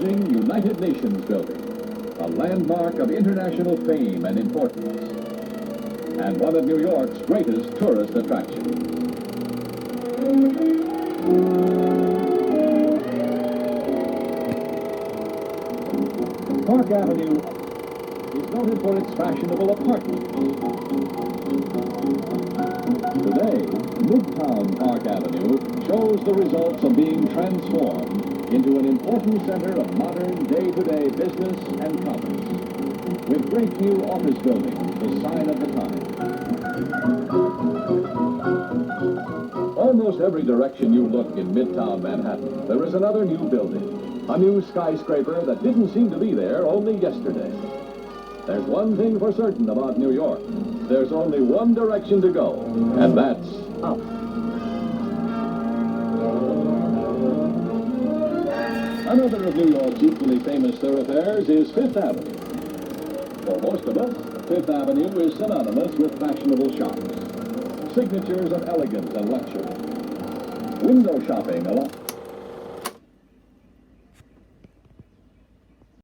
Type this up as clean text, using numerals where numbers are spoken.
imposing United Nations building, a landmark of international fame and importance, and one of New York's greatest tourist attractions. Park Avenue is noted for its fashionable apartments. Today, Midtown Park Avenue shows the results of being transformed into an important center of modern day-to-day business and commerce, with great new office buildings, the sign of the time. Almost every direction you look in Midtown Manhattan, there is another new building. A new skyscraper that didn't seem to be there only yesterday. There's one thing for certain about New York. There's only one direction to go, and that's up. Another of New York's equally famous thoroughfares is Fifth Avenue. For most of us, Fifth Avenue is synonymous with fashionable shops, signatures of elegance and luxury. Window shopping along